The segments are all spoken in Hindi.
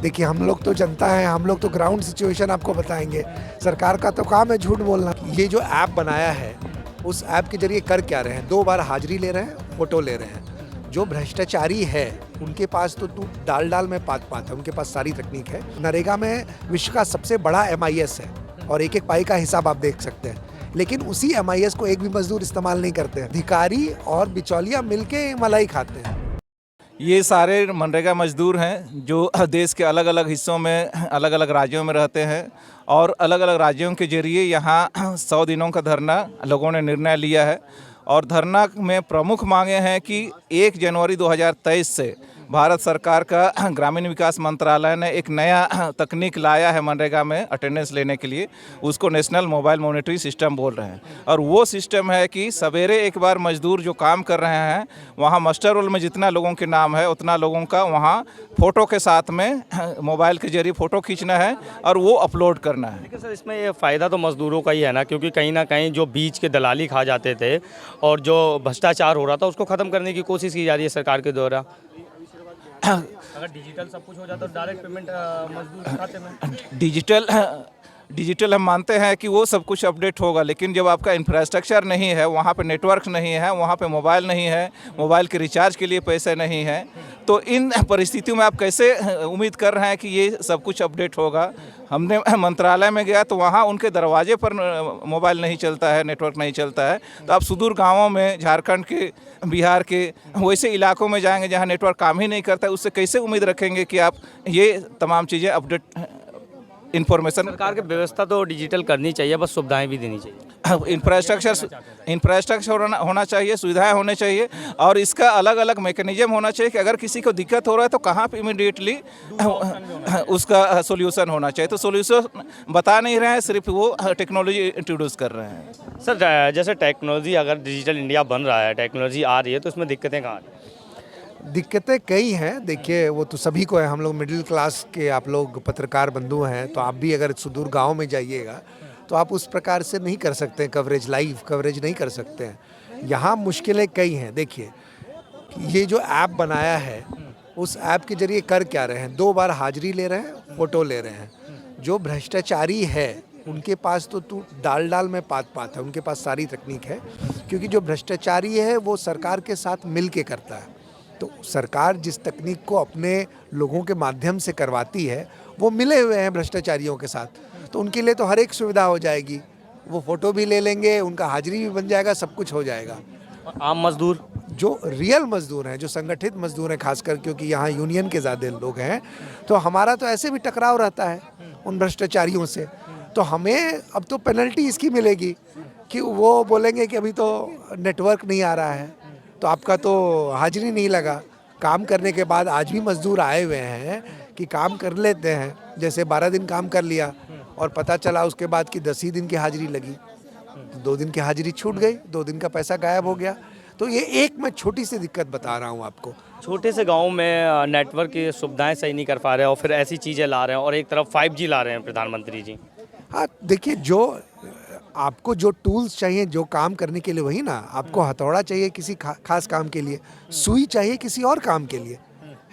देखिए हम लोग तो जनता है, हम लोग तो ग्राउंड सिचुएशन आपको बताएंगे। सरकार का तो काम है झूठ बोलना। ये जो ऐप बनाया है, उस ऐप के जरिए कर क्या रहे हैं, 2 बार हाजिरी ले रहे हैं, फोटो ले रहे हैं। जो भ्रष्टाचारी है उनके पास तो तू डाल डाल में पात पात है, उनके पास सारी तकनीक है। नरेगा में विश्व का सबसे बड़ा MIS है और एक एक पाई का हिसाब आप देख सकते हैं, लेकिन उसी MIS को एक भी मजदूर इस्तेमाल नहीं करते हैं। अधिकारी और बिचौलिया मिलके मलाई खाते हैं। ये सारे मनरेगा मजदूर हैं जो देश के अलग अलग हिस्सों में अलग अलग राज्यों में रहते हैं और अलग अलग राज्यों के जरिए यहाँ 100 दिनों का धरना लोगों ने निर्णय लिया है। और धरना में प्रमुख मांगे हैं कि 1 जनवरी 2023 से भारत सरकार का ग्रामीण विकास मंत्रालय ने एक नया तकनीक लाया है मनरेगा में अटेंडेंस लेने के लिए, उसको नेशनल मोबाइल मॉनिटरिंग सिस्टम बोल रहे हैं। और वो सिस्टम है कि सवेरे एक बार मजदूर जो काम कर रहे हैं वहाँ मास्टर रोल में जितना लोगों के नाम है उतना लोगों का वहाँ फ़ोटो के साथ में मोबाइल के जरिए फ़ोटो खींचना है और वो अपलोड करना है। लेकिन सर इसमें ये फ़ायदा तो मज़दूरों का ही है ना, क्योंकि कहीं ना कहीं जो बीच के दलाली खा जाते थे और जो भ्रष्टाचार हो रहा था उसको ख़त्म करने की कोशिश की जा रही है सरकार के द्वारा। अगर डिजिटल सब कुछ हो जाता तो डायरेक्ट पेमेंट मजदूर के खाते में डिजिटल हम मानते हैं कि वो सब कुछ अपडेट होगा, लेकिन जब आपका इंफ्रास्ट्रक्चर नहीं है, वहाँ पे नेटवर्क नहीं है, वहाँ पे मोबाइल नहीं है, मोबाइल के रिचार्ज के लिए पैसे नहीं है, तो इन परिस्थितियों में आप कैसे उम्मीद कर रहे हैं कि ये सब कुछ अपडेट होगा। हमने मंत्रालय में गया तो वहाँ उनके दरवाजे पर मोबाइल नहीं चलता है, नेटवर्क नहीं चलता है। तो आप सुदूर गाँवों में, झारखंड के, बिहार के वैसे इलाकों में जाएंगे जहाँ नेटवर्क काम ही नहीं करता है, उससे कैसे उम्मीद रखेंगे कि आप ये तमाम चीज़ें अपडेट इंफॉर्मेशन। सरकार की व्यवस्था तो डिजिटल करनी चाहिए, बस सुविधाएं भी देनी चाहिए। इंफ्रास्ट्रक्चर होना चाहिए, सुविधाएं होने चाहिए और इसका अलग अलग मैकेनिज्म होना चाहिए कि अगर किसी को दिक्कत हो रहा है तो कहाँ पे इमीडिएटली उसका सोल्यूशन होना चाहिए। तो सोल्यूशन बता नहीं रहे हैं, सिर्फ वो टेक्नोलॉजी इंट्रोड्यूस कर रहे हैं। सर जैसे टेक्नोलॉजी, अगर डिजिटल इंडिया बन रहा है, टेक्नोलॉजी आ रही है, तो इसमें दिक्कतें कहाँ आ रही हैं? दिक्कतें कई हैं। देखिए वो तो सभी को है, हम लोग मिडिल क्लास के, आप लोग पत्रकार बंधु हैं, तो आप भी अगर सुदूर गांव में जाइएगा तो आप उस प्रकार से नहीं कर सकते हैं कवरेज, लाइव कवरेज नहीं कर सकते हैं। यहाँ मुश्किलें कई हैं। देखिए ये जो ऐप बनाया है, उस ऐप के जरिए कर क्या रहे हैं, 2 बार हाजिरी ले रहे हैं, फोटो ले रहे हैं। जो भ्रष्टाचारी है उनके पास तो तू डाल डाल में पात पात है, उनके पास सारी तकनीक है। क्योंकि जो भ्रष्टाचारी है वो सरकार के साथ मिल के करता है। तो सरकार जिस तकनीक को अपने लोगों के माध्यम से करवाती है, वो मिले हुए हैं भ्रष्टाचारियों के साथ, तो उनके लिए तो हर एक सुविधा हो जाएगी। वो फ़ोटो भी ले लेंगे, उनका हाजिरी भी बन जाएगा, सब कुछ हो जाएगा। और आम मजदूर, जो रियल मजदूर हैं, जो संगठित मजदूर हैं, खासकर क्योंकि यहाँ यूनियन के ज़्यादा लोग हैं, तो हमारा तो ऐसे भी टकराव रहता है उन भ्रष्टाचारियों से। तो हमें अब तो पेनल्टी इसकी मिलेगी कि वो बोलेंगे कि अभी तो नेटवर्क नहीं आ रहा है, तो आपका तो हाजिरी नहीं लगा। काम करने के बाद आज भी मजदूर आए हुए हैं कि काम कर लेते हैं, जैसे 12 दिन काम कर लिया और पता चला उसके बाद कि 10 ही दिन की हाजिरी लगी, तो 2 दिन की हाजिरी छूट गई, 2 दिन का पैसा गायब हो गया। तो ये एक मैं छोटी सी दिक्कत बता रहा हूँ आपको। छोटे से गांव में नेटवर्क की सुविधाएं सही नहीं कर पा रहे हैं और फिर ऐसी चीज़ें ला रहे हैं, और एक तरफ 5G ला रहे हैं प्रधानमंत्री जी। हाँ देखिए, जो आपको जो टूल्स चाहिए जो काम करने के लिए, वही ना, आपको हथौड़ा चाहिए किसी खास काम के लिए, सुई चाहिए किसी और काम के लिए,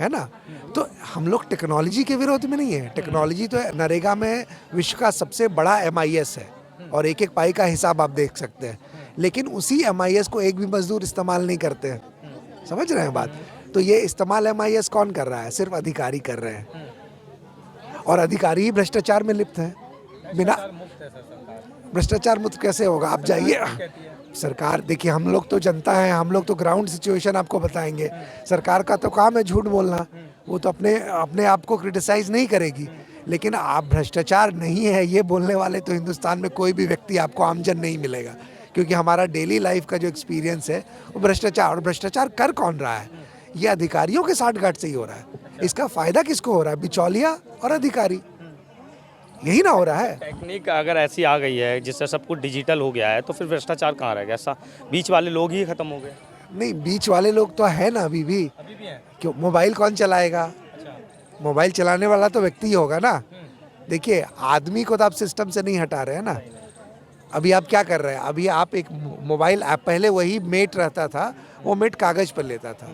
है ना। तो हम लोग टेक्नोलॉजी के विरोध में नहीं है। टेक्नोलॉजी तो नरेगा में विश्व का सबसे बड़ा MIS है और एक एक पाई का हिसाब आप देख सकते हैं, लेकिन उसी MIS को एक भी मजदूर इस्तेमाल नहीं करते हैं। समझ रहे हैं बात। तो ये इस्तेमाल MIS कौन कर रहा है? सिर्फ अधिकारी कर रहे हैं, और अधिकारी ही भ्रष्टाचार में लिप्त है। बिना भ्रष्टाचार मुक्त कैसे होगा? आप जाइए सरकार, देखिए हम लोग तो जनता है, हम लोग तो ग्राउंड सिचुएशन आपको बताएंगे। सरकार का तो काम है झूठ बोलना, वो तो अपने आप को क्रिटिसाइज नहीं करेगी, लेकिन आप भ्रष्टाचार नहीं है ये बोलने वाले तो हिंदुस्तान में कोई भी व्यक्ति आपको आमजन नहीं मिलेगा। क्योंकि हमारा डेली लाइफ का जो एक्सपीरियंस है वो भ्रष्टाचार, और भ्रष्टाचार कर कौन रहा है? ये अधिकारियों के साठगांठ से ही हो रहा है। इसका फायदा किसको हो रहा है? बिचौलिया और अधिकारी, यही ना हो रहा है। टेक्निक अगर ऐसी आ गई है जिससे सब कुछ डिजिटल हो गया है, तो फिर भ्रष्टाचार कहाँ रह गया? ऐसा बीच वाले लोग ही खत्म हो गए। नहीं, बीच वाले लोग तो है ना अभी भी है। क्यों? मोबाइल कौन चलाएगा? मोबाइल चलाने वाला तो व्यक्ति ही होगा ना। देखिए आदमी को तो आप सिस्टम से नहीं हटा रहे हैं ना। अभी आप क्या कर रहे हैं? अभी आप एक मोबाइल ऐप, पहले वही मेट रहता था, वो मेट कागज़ पर लेता था,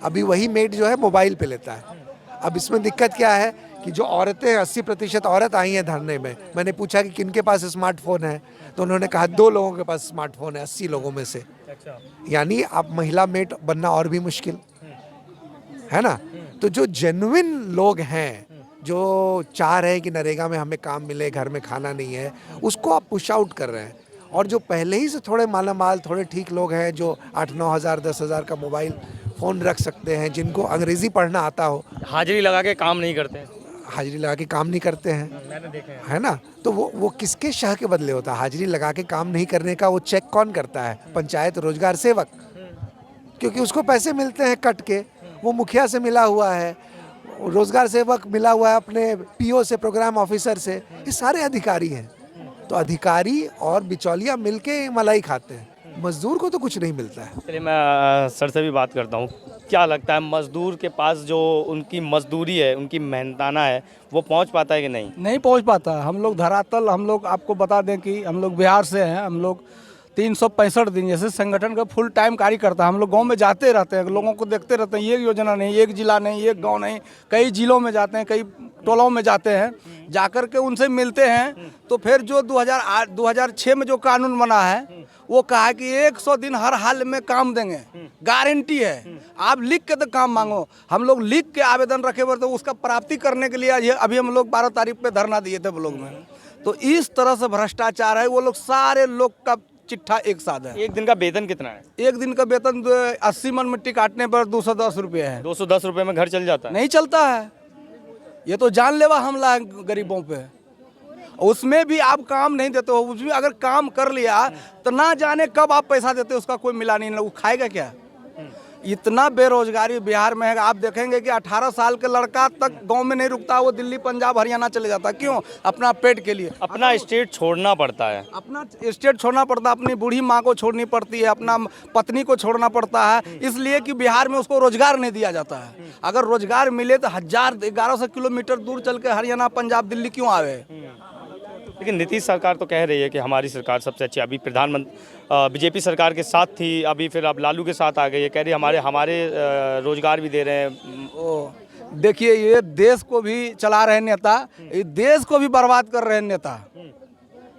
अभी वही मेट जो है मोबाइल पे लेता है। अब इसमें दिक्कत क्या है कि जो औरतें 80% औरत आई हैं धरने में, मैंने पूछा कि किनके पास स्मार्टफोन है, तो उन्होंने कहा 2 लोगों के पास स्मार्टफोन है 80 लोगों में से। अच्छा। यानी अब महिला मेट बनना और भी मुश्किल है ना। तो जो जेन्युइन लोग हैं, जो चाह रहे हैं कि नरेगा में हमें काम मिले, घर में खाना नहीं है, उसको आप पुश आउट कर रहे हैं। और जो पहले ही से थोड़े मालामाल, थोड़े ठीक लोग हैं, जो 8-9 हज़ार 10 हज़ार का मोबाइल फ़ोन रख सकते हैं, जिनको अंग्रेज़ी पढ़ना आता हो, हाजिरी लगा के काम नहीं करते हैं। हाजिरी लगा के काम नहीं करते हैं, मैंने देखे हैं। है ना। तो वो किसके शाह के बदले होता है? हाजिरी लगा के काम नहीं करने का वो चेक कौन करता है? पंचायत रोजगार सेवक, क्योंकि उसको पैसे मिलते हैं कट के। वो मुखिया से मिला हुआ है, रोजगार सेवक मिला हुआ है अपने पीओ से, प्रोग्राम ऑफिसर से। ये सारे अधिकारी हैं। तो अधिकारी और बिचौलिया मिलके मलाई खाते हैं, मजदूर को तो कुछ नहीं मिलता है। चलिए मैं सर से भी बात करता हूँ। क्या लगता है मजदूर के पास जो उनकी मजदूरी है, उनकी मेहनताना है, वो पहुँच पाता है कि नहीं? नहीं पहुंच पाता। हम लोग धरातल, हम लोग आपको बता दें कि हम लोग बिहार से हैं। हम लोग 365 दिन जैसे संगठन का फुल टाइम कार्य करता है। हम लोग गांव में जाते रहते हैं, लोगों को देखते रहते हैं। ये योजना नहीं, एक जिला नहीं, एक गांव नहीं, कई जिलों में जाते हैं, कई टोलों में जाते हैं। जाकर के उनसे मिलते हैं। तो फिर जो 2006 में जो कानून बना है, वो कहा है कि 100 दिन हर हाल में काम देंगे, गारंटी है। आप लिख के तो काम मांगो। हम लोग लिख के आवेदन रखे हुए, तो उसका प्राप्ति करने के लिए अभी हम लोग 12 तारीख पे धरना दिए थे ब्लॉक में। तो इस तरह से भ्रष्टाचार है। वो लोग सारे लोग का चिट्ठा एक साथ है। एक दिन का वेतन कितना है? एक दिन का वेतन 80 मन मिट्टी काटने पर 210 रुपये है। 210 रुपये में घर चल जाता है? नहीं चलता है। ये तो जानलेवा हमला है गरीबों पे। उसमें भी आप काम नहीं देते हो। उसमें अगर काम कर लिया तो ना जाने कब आप पैसा देते हो, उसका कोई मिला नहीं। वो खाएगा क्या? इतना बेरोजगारी बिहार में है। आप देखेंगे कि 18 साल के लड़का तक गांव में नहीं रुकता, वो दिल्ली, पंजाब, हरियाणा चले जाता। क्यों? अपना पेट के लिए। अपना स्टेट छोड़ना पड़ता है। अपना स्टेट छोड़ना पड़ता है, अपनी बूढ़ी माँ को छोड़नी पड़ती है, अपना पत्नी को छोड़ना पड़ता है, इसलिए कि बिहार में उसको रोजगार नहीं दिया जाता है। अगर रोजगार मिले तो 1100 किलोमीटर दूर चल के हरियाणा, पंजाब, दिल्ली क्यों आवे? लेकिन नीतीश सरकार तो कह रही है कि हमारी सरकार सबसे अच्छी। अभी प्रधानमंत्री बीजेपी सरकार के साथ थी, अभी फिर अब लालू के साथ आ गई है। कह रही हमारे रोजगार भी दे रहे हैं। देखिए, ये देश को भी चला रहे नेता, ये देश को भी बर्बाद कर रहे नेता।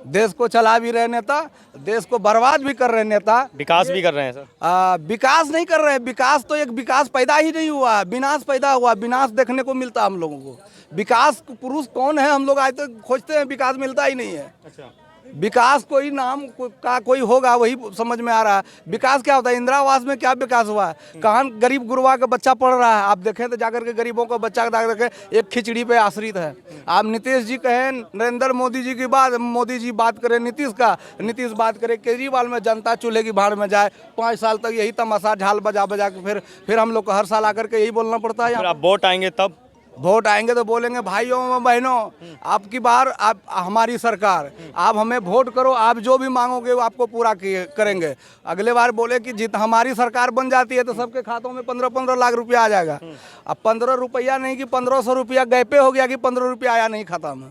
देश को चला भी रहे नेता, देश को बर्बाद भी कर रहे नेता। विकास भी कर रहे हैं सर? विकास नहीं कर रहे हैं। विकास तो एक विकास पैदा ही नहीं हुआ, विनाश पैदा हुआ। विनाश देखने को मिलता हम लोगों को। विकास पुरुष कौन है? हम लोग आज तक खोजते हैं, विकास मिलता ही नहीं है। अच्छा। विकास कोई नाम का कोई होगा, वही समझ में आ रहा है। विकास क्या होता है? इंदिरा आवास में क्या विकास हुआ है? कहाँ गरीब गुरबा का बच्चा पढ़ रहा है? आप देखें तो जाकर के गरीबों का बच्चा देखें, एक खिचड़ी पे आश्रित है। आप नीतीश जी कहें, नरेंद्र मोदी जी की बात, मोदी जी बात करें नीतीश का, नीतीश बात करे केजरीवाल में, जनता चूल्हे की भाड़ में जाए। 5 साल तक यही तमाशा झाल बजा बजा के फिर हम लोग को हर साल आकर के यही बोलना पड़ता है। फिर आप वोट आएंगे तब? वोट आएंगे तो बोलेंगे भाइयों बहनों, आपकी बार आप हमारी सरकार, आप हमें वोट करो, आप जो भी मांगोगे वो आपको पूरा करेंगे। अगले बार बोले कि जित हमारी सरकार बन जाती है तो सबके खातों में 15-15 लाख रुपया आ जाएगा। अब 15 रुपया नहीं कि 1500 रुपया गए पे हो गया कि 15 रुपया आया नहीं खाता में।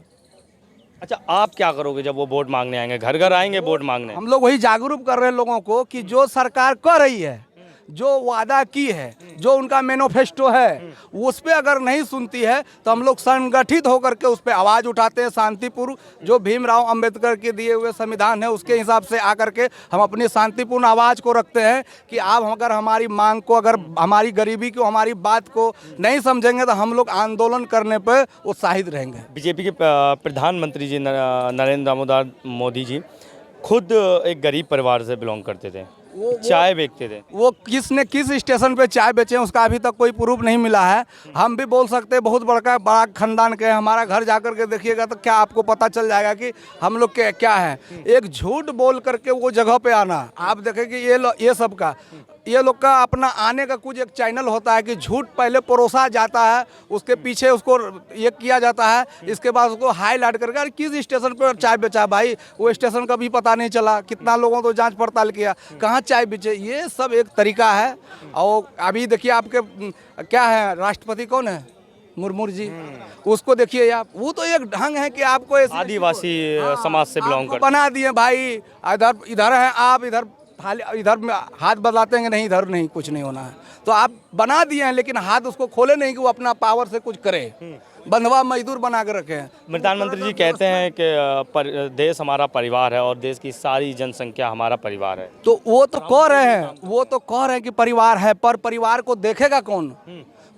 अच्छा, आप क्या करोगे जब वो वोट मांगने आएंगे? घर घर आएंगे वोट मांगने? हम लोग वही जागरूक कर रहे हैं लोगों को कि जो सरकार कर रही है, जो वादा की है, जो उनका मैनिफेस्टो है, उस पर अगर नहीं सुनती है तो हम लोग संगठित होकर के उस पर आवाज़ उठाते हैं। शांतिपूर्ण जो भीमराव अंबेडकर के दिए हुए संविधान है उसके हिसाब से आकर के हम अपनी शांतिपूर्ण आवाज़ को रखते हैं कि आप अगर हमारी मांग को, अगर हमारी गरीबी को, हमारी बात को नहीं समझेंगे तो हम लोग आंदोलन करने पर उत्साहित रहेंगे। बीजेपी के प्रधानमंत्री जी नरेंद्र दामोदर मोदी जी खुद एक गरीब परिवार से बिलोंग करते थे, चाय बेचते थे। वो किसने किस स्टेशन पे चाय बेचे उसका अभी तक कोई प्रूफ नहीं मिला है। हम भी बोल सकते हैं बहुत बड़ा खानदान के। हमारा घर जाकर के देखिएगा तो क्या आपको पता चल जाएगा कि हम लोग के क्या है। एक झूठ बोल करके वो जगह पे आना, आप देखें कि ये सब का, ये लोग का अपना आने का कुछ एक चैनल होता है कि झूठ पहले परोसा जाता है, उसके पीछे उसको ये किया जाता है, इसके बाद उसको हाईलाइट करके अरे किस स्टेशन पर चाय बेचा भाई, वो स्टेशन का भी पता नहीं चला, कितना लोगों तो जांच पड़ताल किया, कहाँ चाय बेचे। ये सब एक तरीका है। और अभी देखिए आपके क्या है, राष्ट्रपति कौन है? मुर्मू जी। उसको देखिए आप, वो तो एक ढंग है कि आपको आदिवासी समाज से बिलोंग करते बना दिए भाई। इधर है आप, इधर में हाथ बदलाते हैं, नहीं इधर नहीं, कुछ नहीं होना है। तो आप बना दिए हैं लेकिन हाथ उसको खोले नहीं कि वो अपना पावर से कुछ करे, बंधवा मजदूर बना के रखे हैं। प्रधानमंत्री जी कहते हैं कि देश हमारा परिवार है और देश की सारी जनसंख्या हमारा परिवार है। तो वो तो कह रहे हैं कि परिवार है, पर परिवार को देखेगा कौन?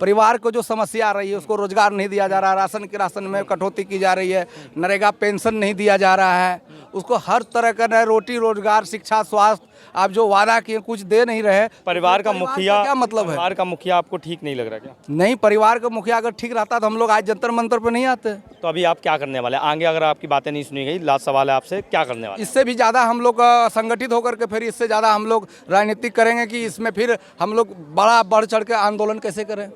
परिवार को जो समस्या आ रही है, उसको रोजगार नहीं दिया जा रहा, राशन में कटौती की जा रही है, नरेगा पेंशन नहीं दिया जा रहा है, उसको हर तरह का न रोटी रोजगार शिक्षा स्वास्थ्य आप जो वादा किए कुछ दे नहीं रहे। परिवार का मुखिया क्या मतलब है? परिवार का मुखिया आपको ठीक नहीं लग रहा क्या? नहीं, परिवार का मुखिया अगर ठीक रहता तो हम लोग आज जंतर मंतर पे नहीं आते। तो अभी आप क्या करने वाले हैं? आगे अगर आपकी बातें नहीं सुनी गई, लास्ट सवाल है आपसे, क्या करने वाले? इससे भी ज़्यादा हम लोग संगठित होकर के फिर इससे ज़्यादा हम लोग राजनीतिक करेंगे कि इसमें फिर हम लोग बढ़ चढ़ के आंदोलन कैसे करें।